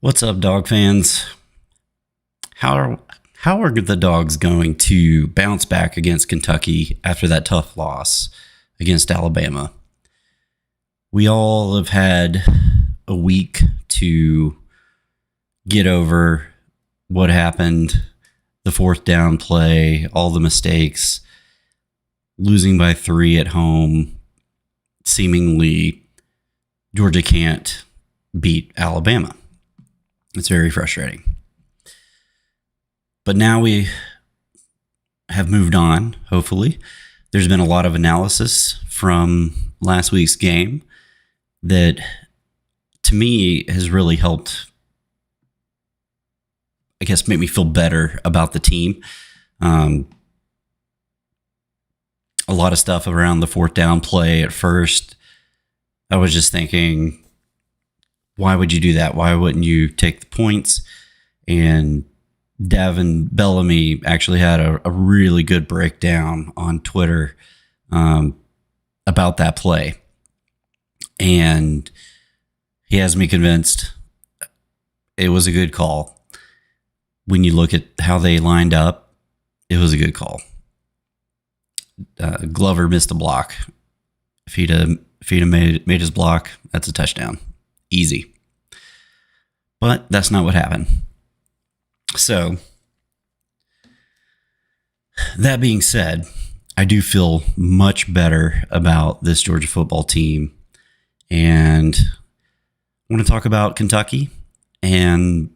What's up, dog fans? How are the Dogs going to bounce back against Kentucky after that tough loss against Alabama? We all have had a week to get over what happened, the fourth down play, all the mistakes, losing by 3 at home. Seemingly, Georgia can't beat Alabama. It's very frustrating. But now we have moved on, hopefully. There's been a lot of analysis from last week's game that, to me, has really helped, I guess, make me feel better about the team. A lot of stuff around the fourth down play at first. I was just thinking, why would you do that? Why wouldn't you take the points? And Davin Bellamy actually had a really good breakdown on Twitter about that play. And he has me convinced it was a good call. When you look at how they lined up, it was a good call. Glover missed a block. If he'd have made his block, that's a touchdown. Easy. But that's not what happened. So, that being said, I do feel much better about this Georgia football team. And I want to talk about Kentucky and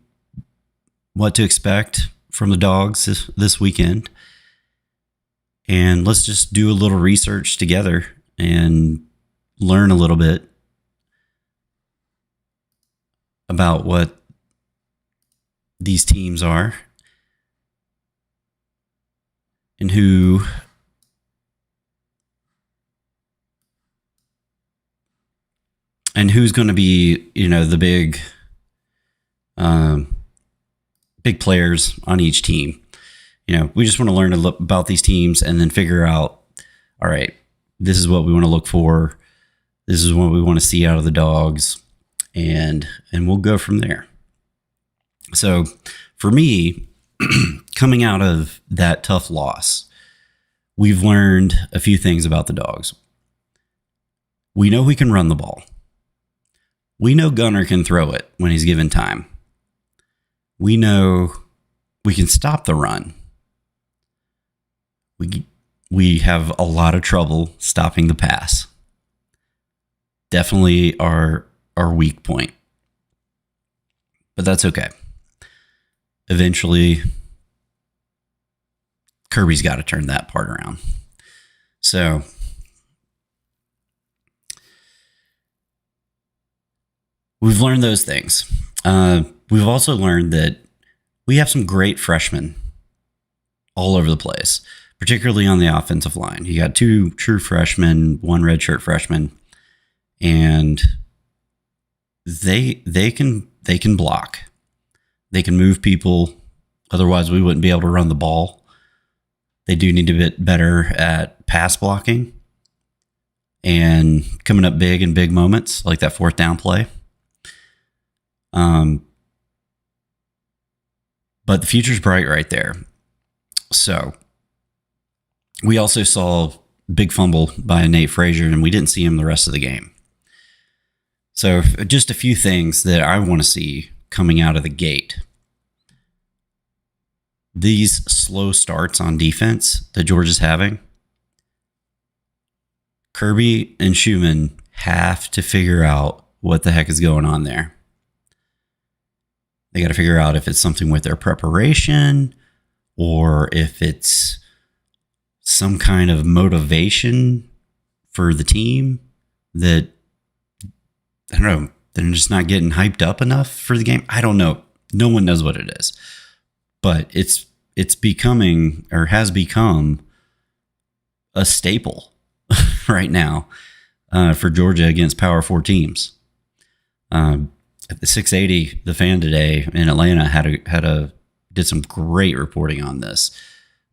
what to expect from the Dogs this weekend. And let's just do a little research together and learn a little bit about what these teams are and who's going to be, the big players on each team. We just want to learn about these teams and then figure out, all right, this is what we want to look for. This is what we want to see out of the Dogs. And we'll go from there. So for me, coming out of that tough loss, we've learned a few things about the Dogs. We know we can run the ball. We know Gunner can throw it when he's given time. We know we can stop the run. We have a lot of trouble stopping the pass. Definitely our weak point. But that's okay. Eventually, Kirby's got to turn that part around. So, we've learned those things. We've also learned that we have some great freshmen all over the place, particularly on the offensive line. You got 2 true freshmen, 1 redshirt freshman, and they can block. They can move people. Otherwise, we wouldn't be able to run the ball. They do need to get better at pass blocking and coming up big in big moments, like that fourth down play. But the future's bright right there. So we also saw big fumble by Nate Frazier, and we didn't see him the rest of the game. So just a few things that I want to see coming out of the gate. These slow starts on defense that Georgia's having, Kirby and Schumann have to figure out what the heck is going on there. They got to figure out if it's something with their preparation or if it's some kind of motivation for the team that, I don't know, they're just not getting hyped up enough for the game. I don't know. No one knows what it is. But it's becoming, or has become, a staple right now for Georgia against Power 4 teams. At the 680, the Fan today in Atlanta did some great reporting on this,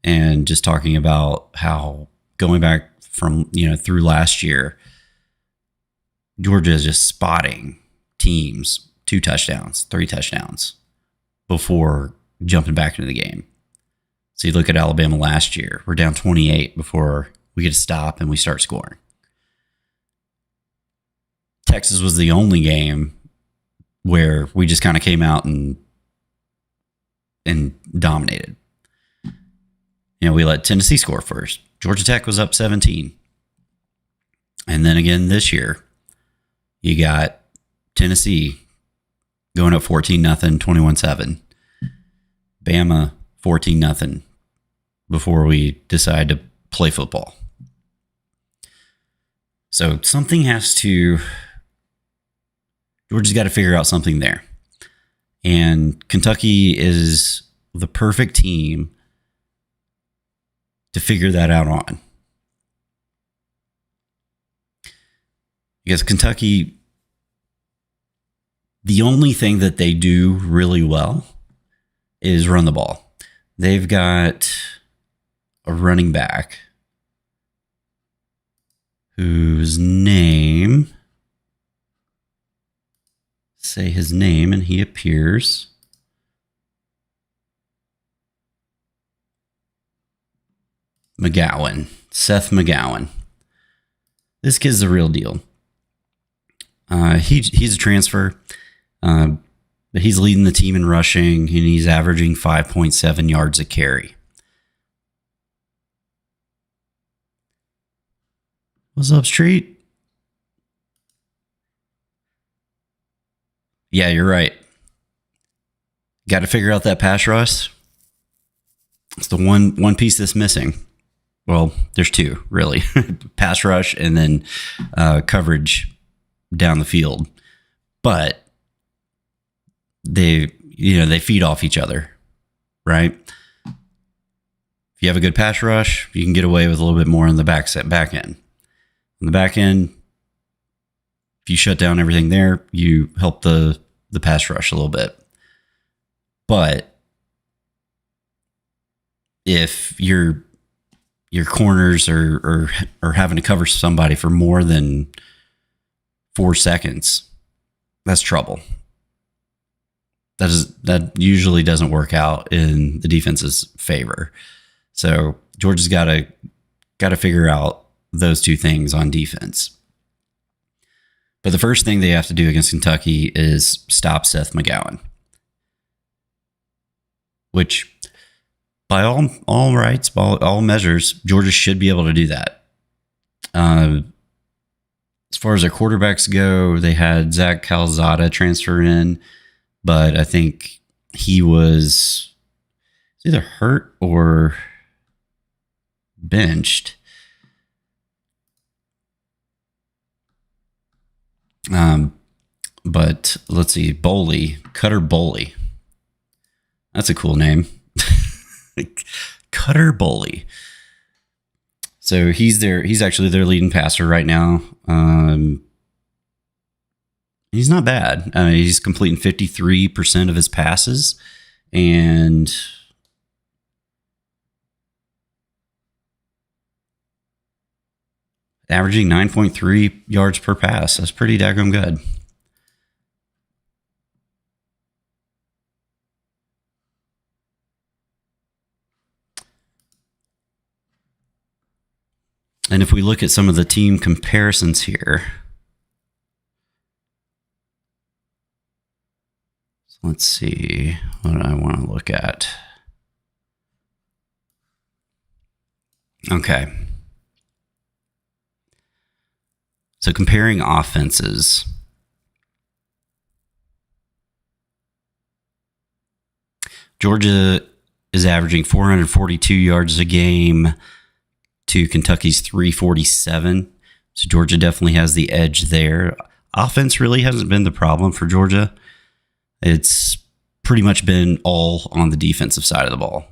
and just talking about how going back from through last year, Georgia is just spotting teams 2 touchdowns, 3 touchdowns before jumping back into the game. So you look at Alabama last year, we're down 28 before we get a stop and we start scoring. Texas was the only game where we just kind of came out and dominated. We let Tennessee score first. Georgia Tech was up 17. And then again this year, you got Tennessee going up 14-0, 21-7. Bama 14-0 before we decide to play football. So something has to... Georgia's got to figure out something there. And Kentucky is the perfect team to figure that out on. Because Kentucky, the only thing that they do really well is run the ball. They've got a running back whose name... Say his name and he appears. McGowan. Seth McGowan. This kid's the real deal. He's a transfer, but he's leading the team in rushing, and he's averaging 5.7 yards a carry. What's up, Street? Yeah, you're right. Got to figure out that pass rush. It's the one piece that's missing. Well, there's 2, really. Pass rush and then coverage down the field. But they feed off each other, right? If you have a good pass rush, you can get away with a little bit more on the back end. On the back end, if you shut down everything there, you help the pass rush a little bit. But if your corners are having to cover somebody for more than 4 seconds, that's trouble. That usually doesn't work out in the defense's favor. So Georgia's got to figure out those 2 things on defense. But the first thing they have to do against Kentucky is stop Seth McGowan, which by all rights, by all measures, Georgia should be able to do that. As far as their quarterbacks go, they had Zach Calzada transfer in, but I think he was either hurt or benched. But let's see, Cutter Boley. That's a cool name. Cutter Boley. So he's actually their leading passer right now. He's not bad. He's completing 53% of his passes and averaging 9.3 yards per pass. That's pretty daggone good. And if we look at some of the team comparisons here, let's see what I want to look at. Okay. So comparing offenses. Georgia is averaging 442 yards a game to Kentucky's 347. So Georgia definitely has the edge there. Offense really hasn't been the problem for Georgia. It's pretty much been all on the defensive side of the ball.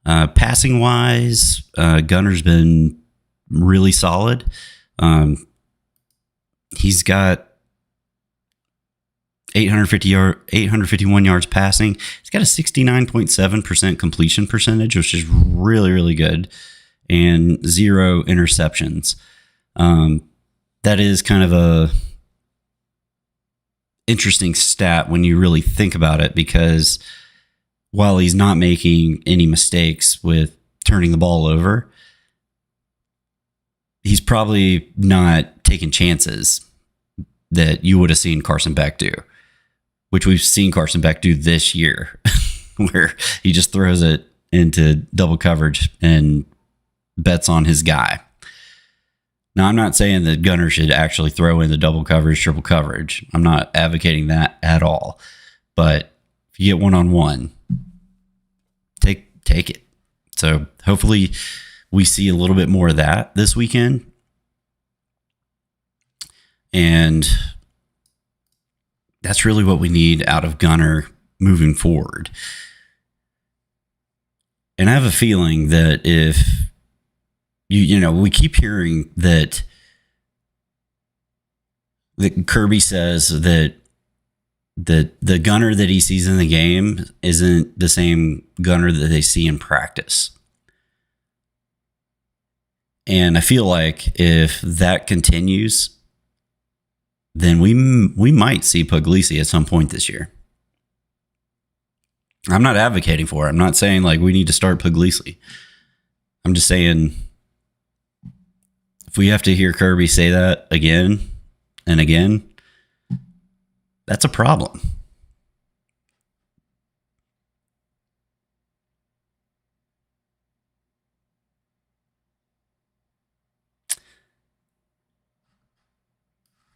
Passing wise, Gunner's been really solid. He's got 851 yards passing. He's got a 69.7% completion percentage, which is really, really good, and 0 interceptions. That is kind of interesting stat when you really think about it, because while he's not making any mistakes with turning the ball over, he's probably not taking chances that you would have seen Carson Beck do, which we've seen Carson Beck do this year, where he just throws it into double coverage and bets on his guy. Now, I'm not saying that Gunner should actually throw in the double coverage, triple coverage. I'm not advocating that at all. But if you get one-on-one, take it. So hopefully we see a little bit more of that this weekend. And that's really what we need out of Gunner moving forward. And I have a feeling that if we keep hearing that Kirby says that the Gunner that he sees in the game isn't the same Gunner that they see in practice. And I feel like if that continues, then we might see Puglisi at some point this year. I'm not advocating for it. I'm not saying like we need to start Puglisi. I'm just saying if we have to hear Kirby say that again and again, that's a problem.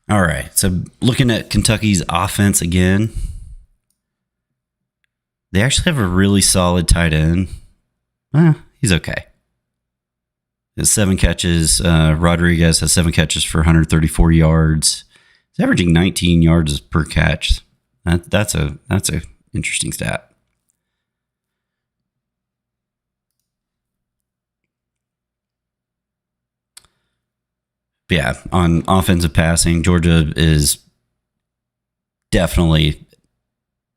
All right, so looking at Kentucky's offense again, they actually have a really solid tight end. He's okay. Has 7 catches. Rodriguez has 7 catches for 134 yards. He's averaging 19 yards per catch. That's a interesting stat. But yeah, on offensive passing, Georgia is definitely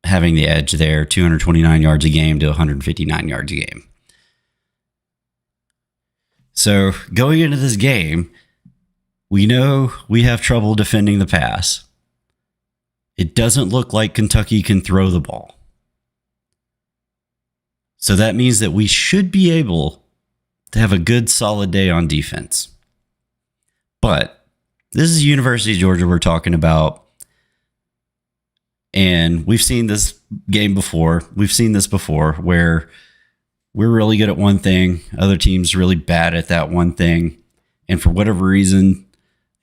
having the edge there. 229 yards a game to 159 yards a game. So going into this game, we know we have trouble defending the pass. It doesn't look like Kentucky can throw the ball. So that means that we should be able to have a good, solid day on defense. But this is University of Georgia we're talking about. And we've seen this game before. We've seen this before where we're really good at one thing. Other teams really bad at that one thing. And for whatever reason,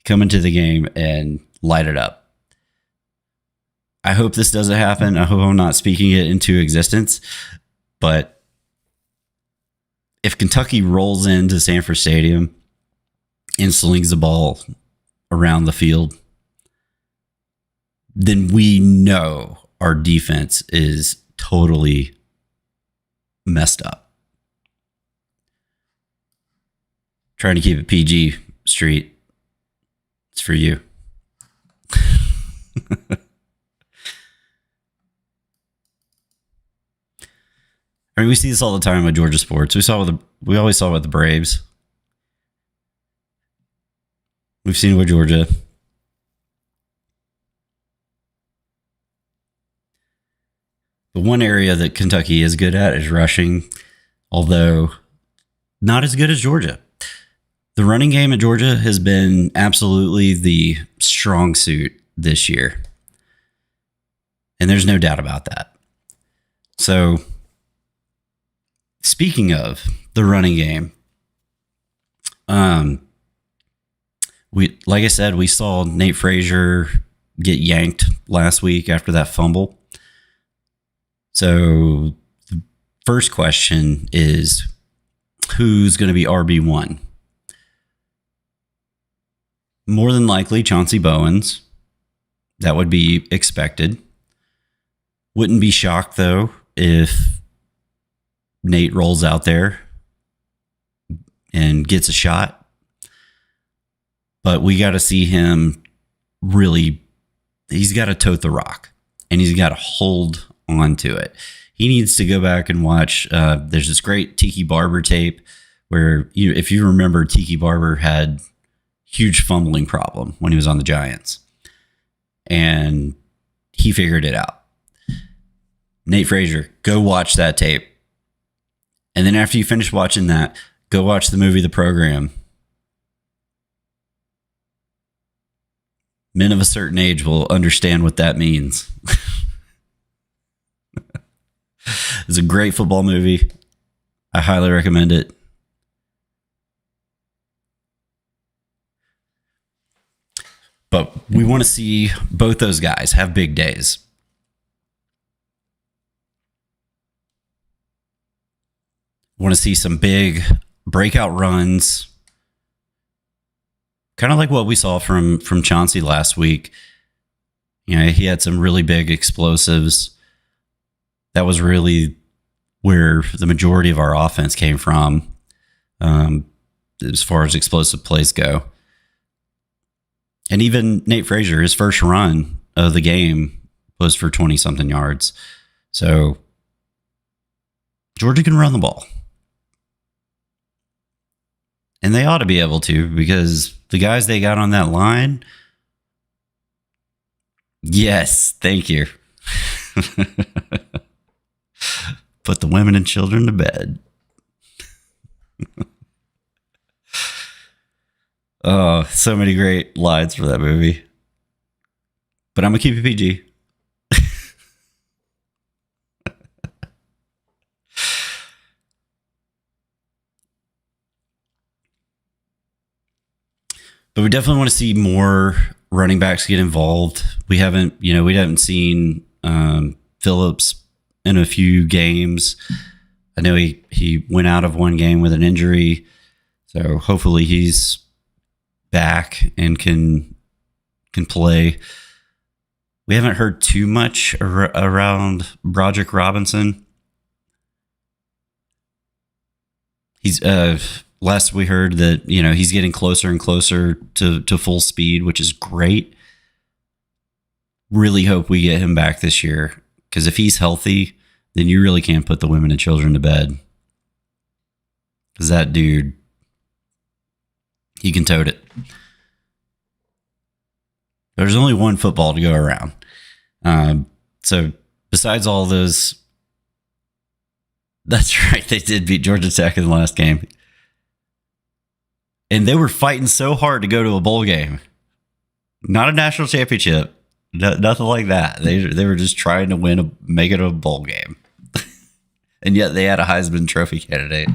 come into the game and light it up. I hope this doesn't happen. I hope I'm not speaking it into existence. But if Kentucky rolls into Sanford Stadium and slings the ball around the field, then we know our defense is totally messed up. Trying to keep it PG, Street. It's for you. I mean, we see this all the time with Georgia sports. We always saw it with the Braves. We've seen it with Georgia. The one area that Kentucky is good at is rushing, although not as good as Georgia. The running game at Georgia has been absolutely the strong suit this year. And there's no doubt about that. So, speaking of the running game, like I said, we saw Nate Frazier get yanked last week after that fumble. So the first question is, who's going to be RB1? More than likely, Chauncey Bowens. That would be expected. Wouldn't be shocked, though, if Nate rolls out there and gets a shot. But we got to see him really, he's got to tote the rock. And he's got to hold on to it. He needs to go back and watch. There's this great Tiki Barber tape where, if you remember, Tiki Barber had huge fumbling problem when he was on the Giants. And he figured it out. Nate Frazier, go watch that tape. And then after you finish watching that, go watch the movie The Program. Men of a certain age will understand what that means. It's a great football movie. I highly recommend it. But we want to see both those guys have big days. Want to see some big breakout runs. Kind of like what we saw from Chauncey last week. You know, he had some really big explosives. That was really where the majority of our offense came from, as far as explosive plays go. And even Nate Frazier, his first run of the game was for 20-something yards. So Georgia can run the ball. And they ought to be able to, because the guys they got on that line, yes, thank you. Put the women and children to bed. Oh, so many great lines for that movie. But I'm going to keep it PG. But we definitely want to see more running backs get involved. We haven't seen Phillips in a few games. I know he went out of one game with an injury. So hopefully he's back and can play. We haven't heard too much around Broderick Robinson. He's last we heard that, he's getting closer and closer to full speed, which is great. Really hope we get him back this year, because if he's healthy, then you really can't put the women and children to bed. Because that dude, he can tote it. There's only one football to go around. So besides all those, that's right, they did beat Georgia Tech in the last game. And they were fighting so hard to go to a bowl game. Not a national championship. Nothing like that. They were just trying to make it a bowl game. And yet they had a Heisman Trophy candidate.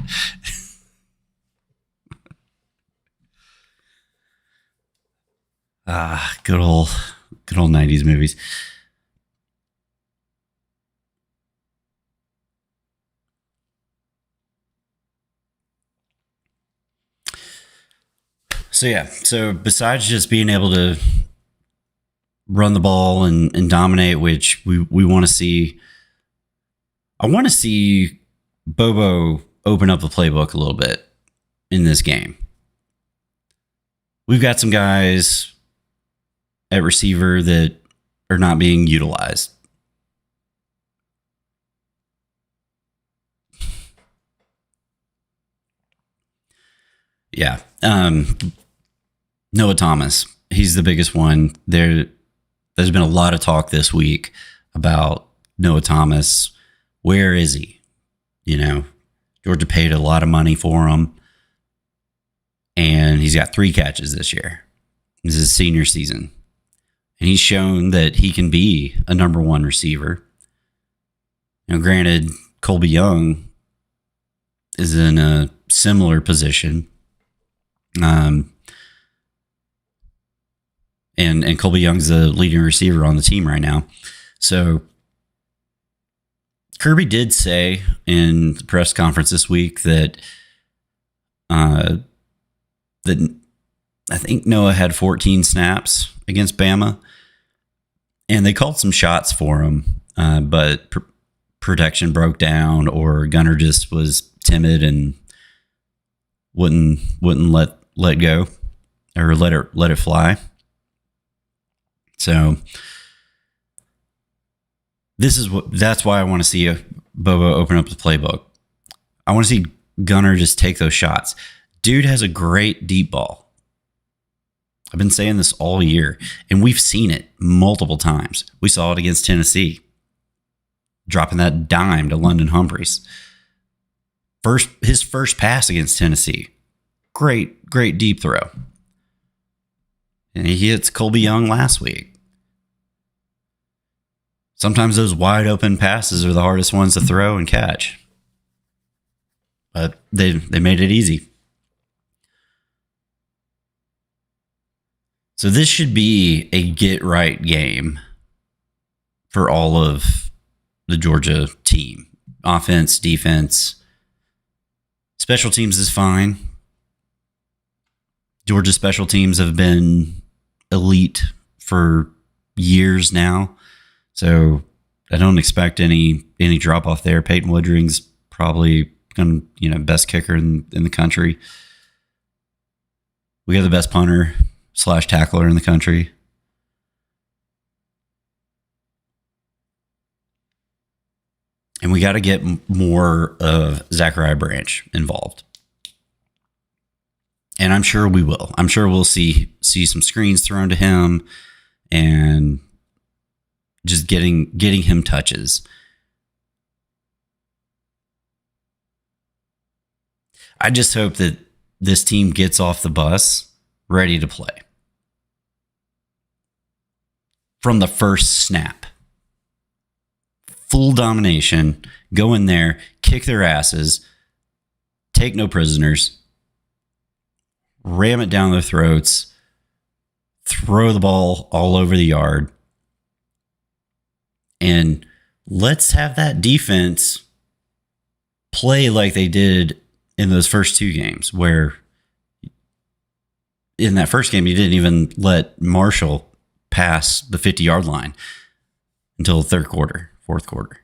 Good old 90s movies. So besides just being able to run the ball and dominate, which we want to see, I want to see Bobo open up the playbook a little bit in this game. We've got some guys at receiver that are not being utilized. Yeah. Noah Thomas, he's the biggest one. There's been a lot of talk this week about Noah Thomas. Where is he? Georgia paid a lot of money for him, and he's got 3 catches this year. This is his senior season, and he's shown that he can be a number 1 receiver. Granted, Colby Young is in a similar position. And Colby Young's the leading receiver on the team right now. So Kirby did say in the press conference this week that I think Noah had 14 snaps against Bama, and they called some shots for him, but protection broke down, or Gunner just was timid and wouldn't let go or let it fly. So that's why I want to see Bobo open up the playbook. I want to see Gunner just take those shots. Dude has a great deep ball. I've been saying this all year, and we've seen it multiple times. We saw it against Tennessee, dropping that dime to London Humphreys. His first pass against Tennessee. Great deep throw. And he hits Colby Young last week. Sometimes those wide open passes are the hardest ones to throw and catch. But they made it easy. So this should be a get-right game for all of the Georgia team. Offense, defense. Special teams is fine. Georgia special teams have been elite for years now. So I don't expect any drop-off there. Peyton Woodring's probably going to, best kicker in the country. We got the best punter / tackler in the country. And we got to get more of Zachariah Branch involved. And I'm sure we will. I'm sure we'll see some screens thrown to him and just getting him touches. I just hope that this team gets off the bus ready to play. From the first snap. Full domination. Go in there, kick their asses, take no prisoners, ram it down their throats, throw the ball all over the yard, and let's have that defense play like they did in those first two games, where in that first game, you didn't even let Marshall pass the 50-yard line until the fourth quarter.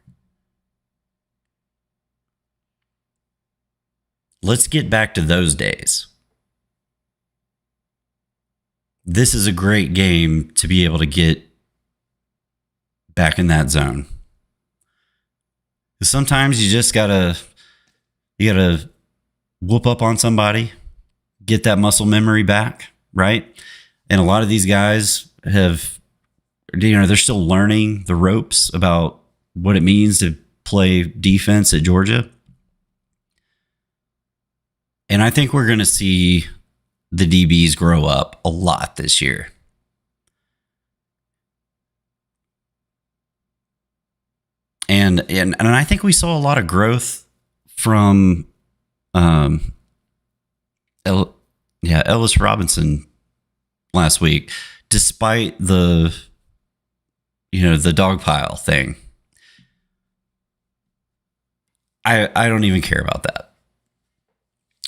Let's get back to those days. This is a great game to be able to get back in that zone. Sometimes you just gotta whoop up on somebody, get that muscle memory back, right? And a lot of these guys they're still learning the ropes about what it means to play defense at Georgia. And I think we're going to see the DBs grow up a lot this year. And I think we saw a lot of growth from Ellis Robinson last week, despite the dog pile thing. I don't even care about that.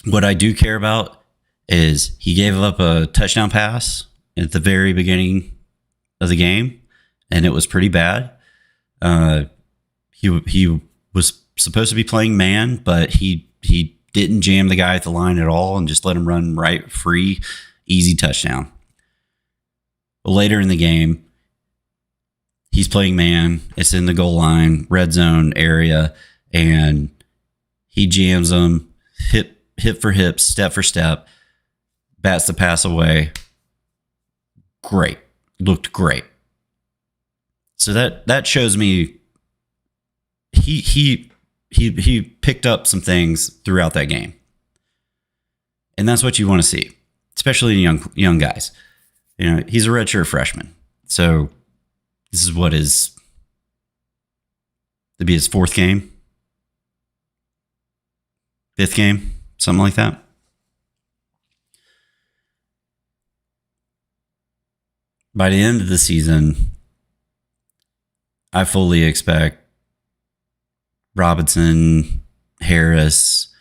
What I do care about is he gave up a touchdown pass at the very beginning of the game, and it was pretty bad. He was supposed to be playing man, but he didn't jam the guy at the line at all and just let him run right free, easy touchdown. But later in the game, he's playing man. It's in the goal line, red zone area, and he jams them hip for hip, step for step, bats the pass away. Great. Looked great. So that shows me he picked up some things throughout that game. And that's what you want to see, especially in young guys. He's a redshirt freshman. So this is what it'd be his fourth game, fifth game, something like that. By the end of the season, I fully expect Robinson, Harris,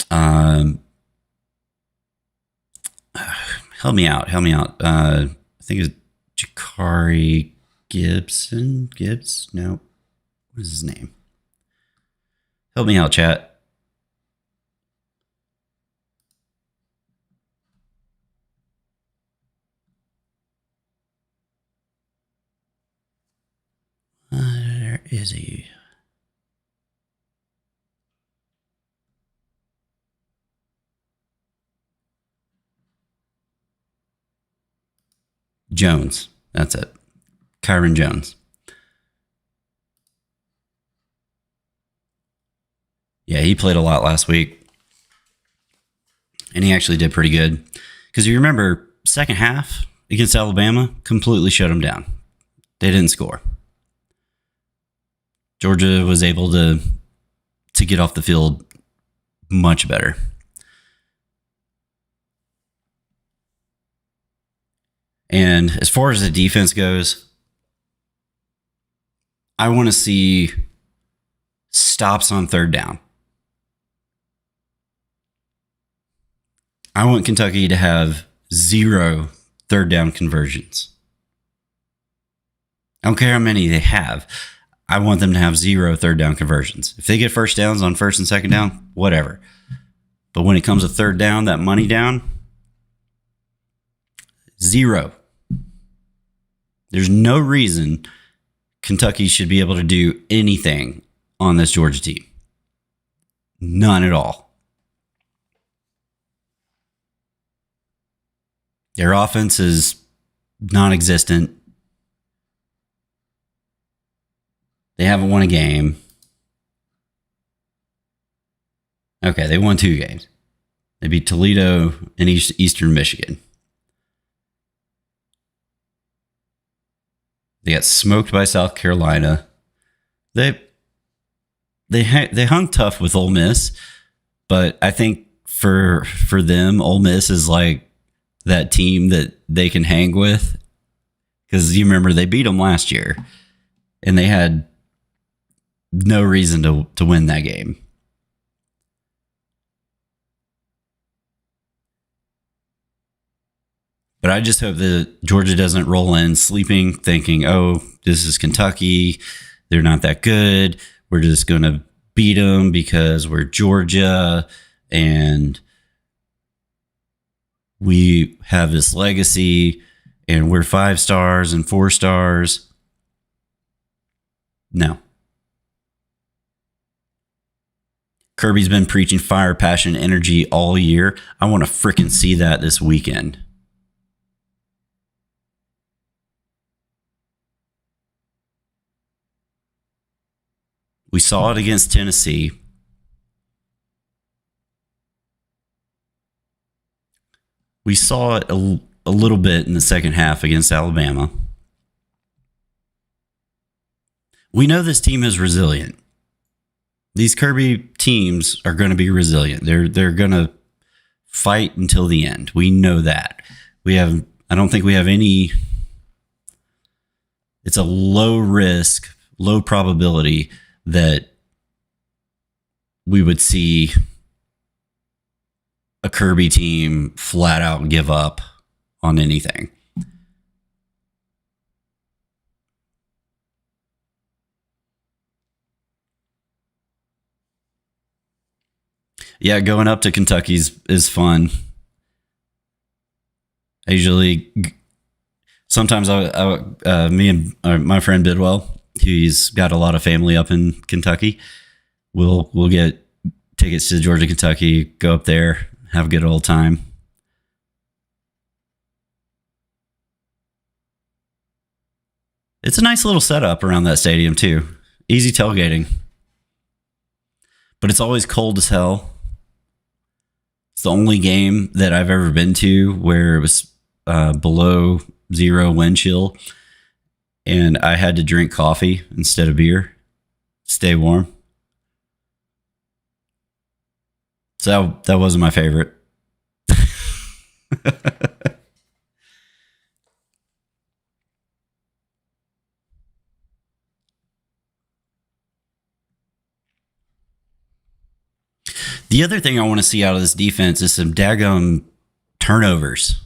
help me out. I think it's Jakari Gibbs. No, what is his name? Help me out, chat. Where is he? Jones. That's it. Kyron Jones. Yeah, he played a lot last week. And he actually did pretty good. Because you remember, second half against Alabama, completely shut them down. They didn't score. Georgia was able to get off the field much better. And as far as the defense goes, I want to see stops on third down. I want Kentucky to have 0 third down conversions. I don't care how many they have. I want them to have 0 third down conversions. If they get first downs on first and second down, whatever. But when it comes to third down, that money down, 0. There's no reason Kentucky should be able to do anything on this Georgia team. None at all. Their offense is non-existent. They haven't won a game. Okay, they won 2 games. They beat Toledo and Eastern Michigan. They got smoked by South Carolina. They hung tough with Ole Miss, but I think for them, Ole Miss is like that team that they can hang with, because you remember they beat them last year, and they had no reason to win that game. But I just hope that Georgia doesn't roll in sleeping, thinking, oh, this is Kentucky. They're not that good. We're just going to beat them because we're Georgia and we have this legacy and we're 5 stars and 4 stars. No. Kirby's been preaching fire, passion, energy all year. I want to frickin' see that this weekend. We saw it against Tennessee. We saw it a little bit in the second half against Alabama. We know this team is resilient. These Kirby teams are going to be resilient. They're going to fight until the end. We know that. I don't think we have any. It's a low risk, low probability that we would see a Kirby team flat out give up on anything. Yeah, going up to Kentucky is fun. Sometimes me and my friend Bidwell, he's got a lot of family up in Kentucky. We'll get tickets to Georgia, Kentucky, go up there, have a good old time. It's a nice little setup around that stadium too. Easy tailgating. But it's always cold as hell. It's the only game that I've ever been to where it was below 0 wind chill, and I had to drink coffee instead of beer. Stay warm. So that wasn't my favorite. The other thing I want to see out of this defense is some daggum turnovers.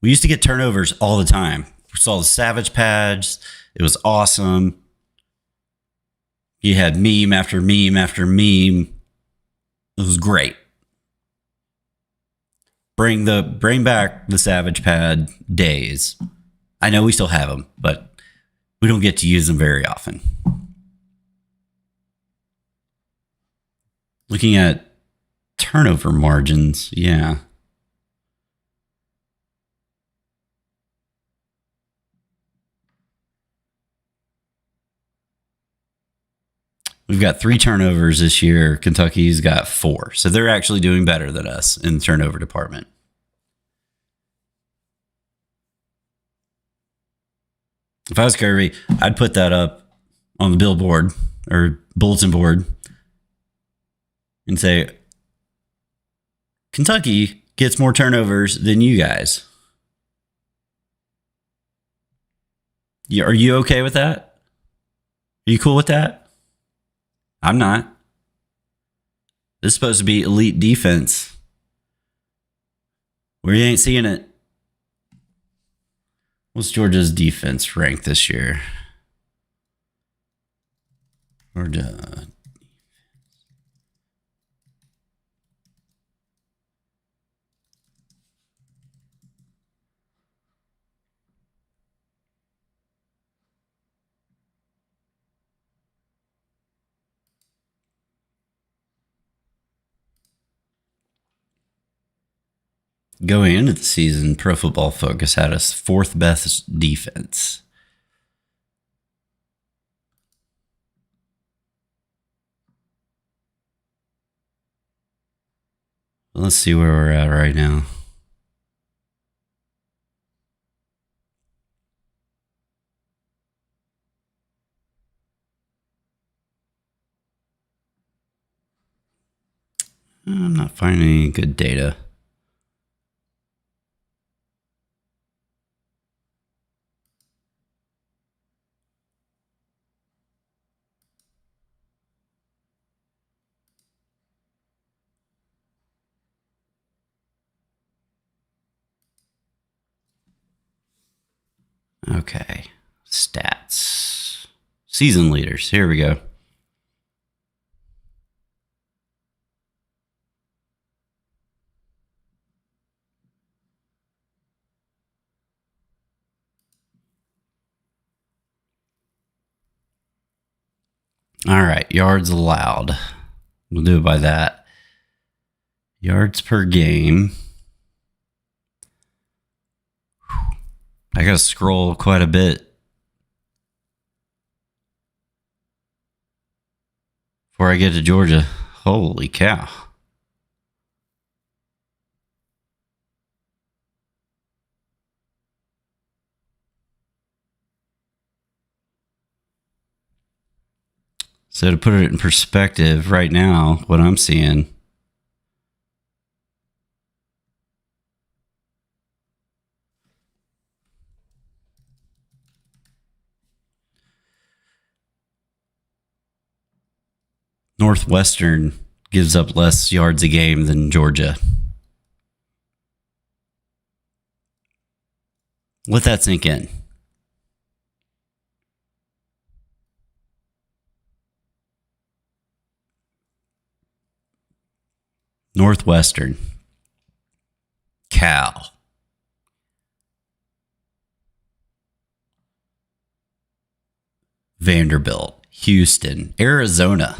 We used to get turnovers all the time. We saw the Savage Pads. It was awesome. You had meme after meme after meme. It was great. Bring back the Savage Pad days. I know we still have them, but we don't get to use them very often. Looking at turnover margins, yeah. We've got 3 turnovers this year. Kentucky's got 4. So they're actually doing better than us in the turnover department. If I was Kirby, I'd put that up on the billboard or bulletin board and say, Kentucky gets more turnovers than you guys. Are you okay with that? Are you cool with that? I'm not. This is supposed to be elite defense. Where you ain't seeing it. What's Georgia's defense ranked this year? Georgia. Going into the season, Pro Football Focus had us 4th best defense. Let's see where we're at right now. I'm not finding any good data. Okay. Stats. Season leaders. Here we go. All right. Yards allowed. We'll do it by that. Yards per game. I got to scroll quite a bit before I get to Georgia. Holy cow. So to put it in perspective, right now, what I'm seeing, Northwestern gives up less yards a game than Georgia. Let that sink in. Northwestern, Cal, Vanderbilt, Houston, Arizona.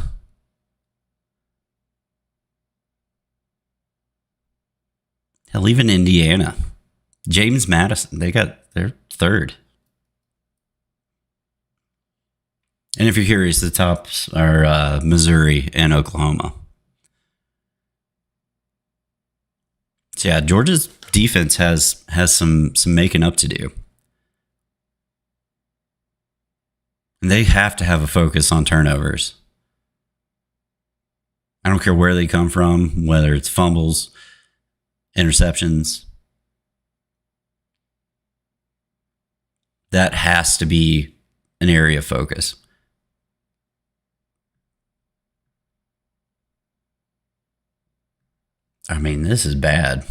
Hell, even Indiana. James Madison, they're 3rd. And if you're curious, the tops are Missouri and Oklahoma. So yeah, Georgia's defense has some making up to do. And they have to have a focus on turnovers. I don't care where they come from, whether it's fumbles, interceptions. That has to be an area of focus. I mean, this is bad.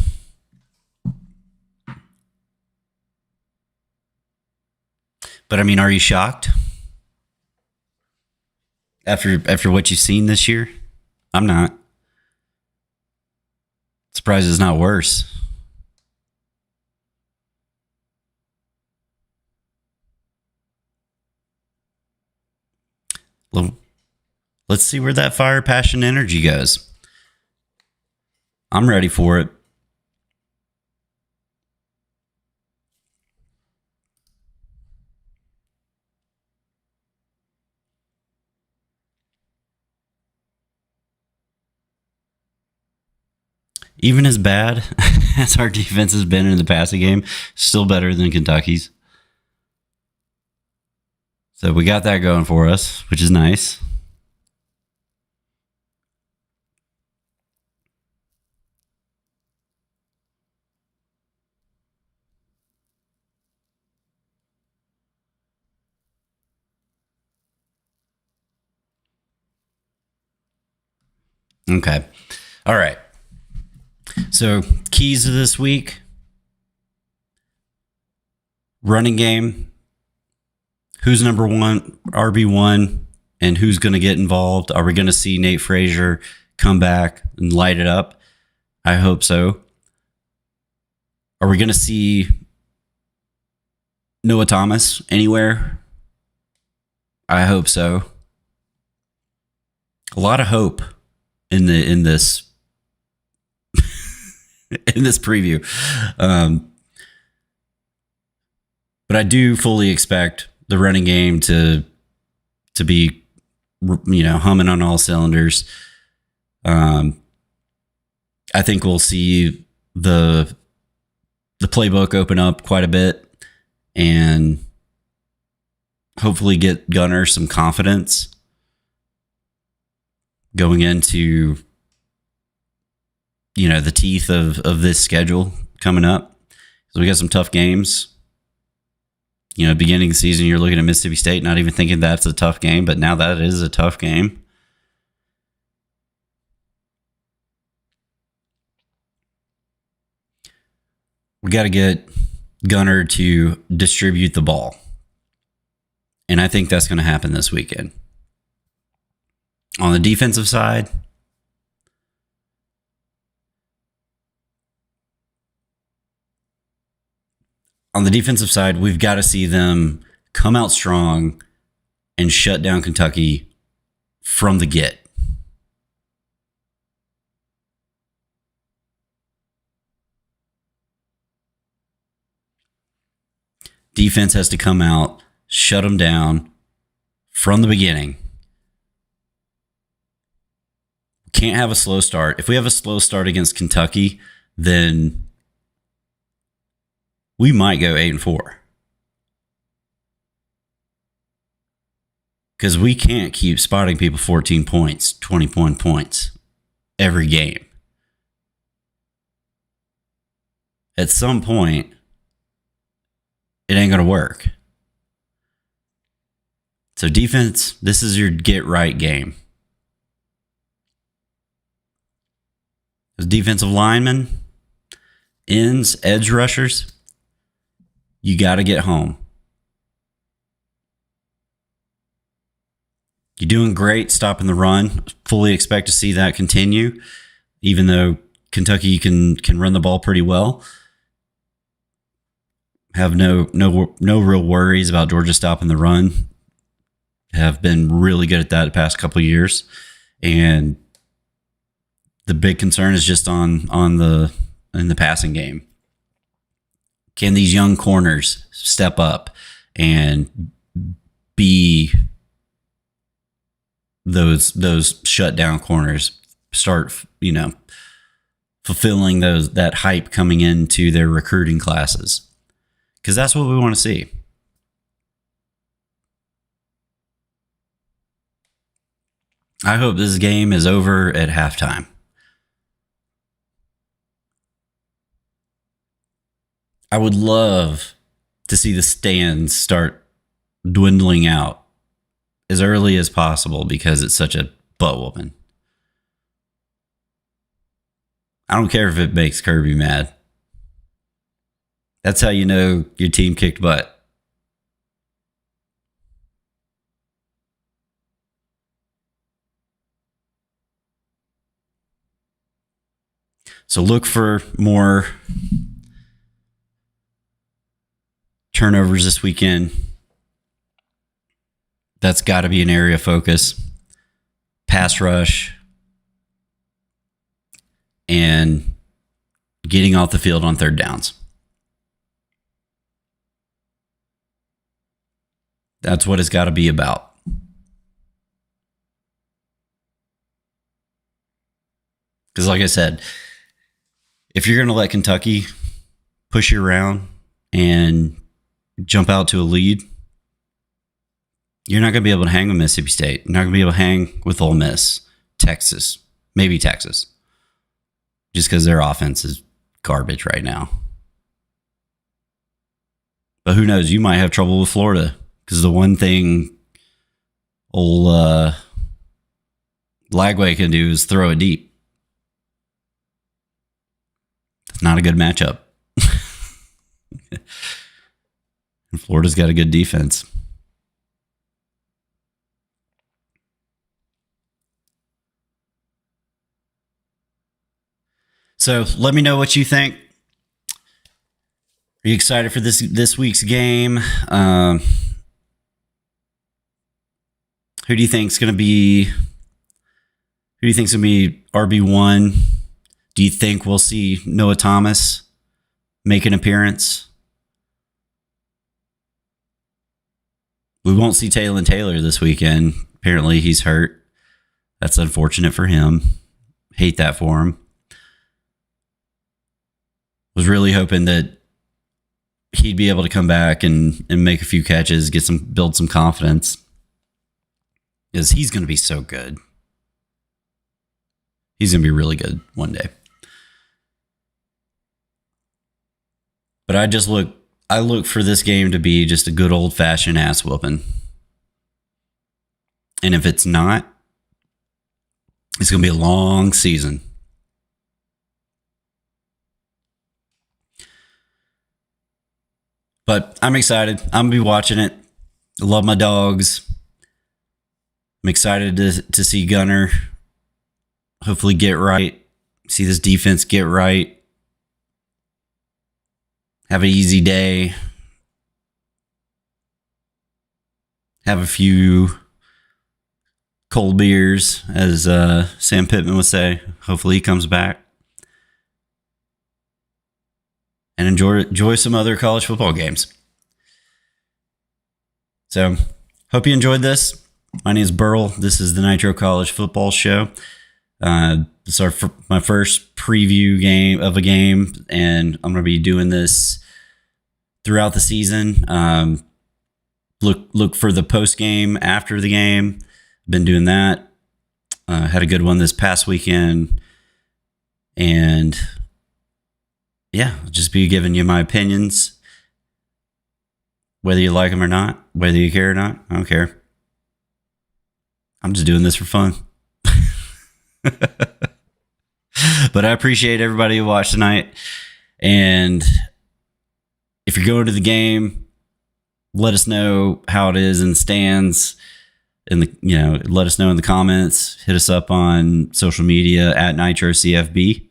But I mean, are you shocked? After what you've seen this year? I'm not. Surprised it's not worse. Well, let's see where that fire, passion, energy goes. I'm ready for it. Even as bad as our defense has been in the passing game, still better than Kentucky's. So we got that going for us, which is nice. Okay. All right. So keys of this week: running game. Who's number one, RB1, and who's going to get involved? Are we going to see Nate Frazier come back and light it up? I hope so. Are we going to see Noah Thomas anywhere? I hope so. A lot of hope in this in this preview. But I do fully expect the running game to be, humming on all cylinders. I think we'll see the playbook open up quite a bit and hopefully get Gunner some confidence going into, the teeth of this schedule coming up. So we got some tough games. Beginning of the season, you're looking at Mississippi State, not even thinking that's a tough game, but now that is a tough game. We got to get Gunner to distribute the ball. And I think that's going to happen this weekend. On the defensive side, we've got to see them come out strong and shut down Kentucky from the get. Defense has to come out, shut them down from the beginning. Can't have a slow start. If we have a slow start against Kentucky, then we might go 8-4. Because we can't keep spotting people 14 points, 21 points every game. At some point, it ain't going to work. So defense, this is your get right game. Those defensive linemen, ends, edge rushers, you got to get home. You're doing great stopping the run. Fully expect to see that continue, even though Kentucky can run the ball pretty well. Have no real worries about Georgia stopping the run. Have been really good at that the past couple of years. And the big concern is just in the passing game. Can these young corners step up and be those shutdown corners? Start, fulfilling that hype coming into their recruiting classes, because that's what we want to see. I hope this game is over at halftime. I would love to see the stands start dwindling out as early as possible because it's such a butt whooping. I don't care if it makes Kirby mad. That's how you know your team kicked butt. So look for more turnovers this weekend. That's got to be an area of focus. Pass rush and getting off the field on third downs. That's what it's got to be about. Because like I said, if you're going to let Kentucky push you around and jump out to a lead, you're not going to be able to hang with Mississippi State. You're not going to be able to hang with Ole Miss, Texas, maybe Texas, just because their offense is garbage right now. But who knows? You might have trouble with Florida, because the one thing old Lagway can do is throw it deep. It's not a good matchup. And Florida's got a good defense. So let me know what you think. Are you excited for this week's game? Who do you think's going to be? Who do you think's going to be RB1? Do you think we'll see Noah Thomas make an appearance? We won't see Taylor this weekend. Apparently he's hurt. That's unfortunate for him. Hate that for him. Was really hoping that he'd be able to come back and make a few catches, build some confidence. Because he's going to be so good. He's going to be really good one day. But I look for this game to be just a good old-fashioned ass whooping. And if it's not, it's going to be a long season. But I'm excited. I'm going to be watching it. I love my Dawgs. I'm excited to see Gunner hopefully get right. See this defense get right. Have an easy day. Have a few cold beers, as Sam Pittman would say. Hopefully he comes back. And enjoy some other college football games. So, hope you enjoyed this. My name is Burl. This is the Nitro College Football Show. This is my first preview game of a game, and I'm going to be doing this throughout the season. Look for the post game after the game. Been doing that. Had a good one this past weekend, and yeah, I'll just be giving you my opinions, whether you like them or not, whether you care or not. I don't care. I'm just doing this for fun. But I appreciate everybody who watched tonight. And if you're going to the game, let us know how it is in the stands. Let us know in the comments. Hit us up on social media at NitroCFB.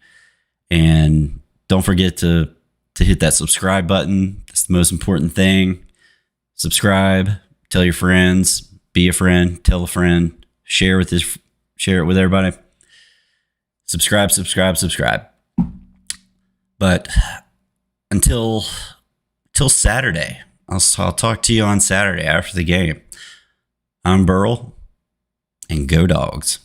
And don't forget to hit that subscribe button. That's the most important thing. Subscribe. Tell your friends. Be a friend. Tell a friend. Share it with everybody. Subscribe. But until Saturday, I'll talk to you on Saturday after the game. I'm Burl, and go Dogs.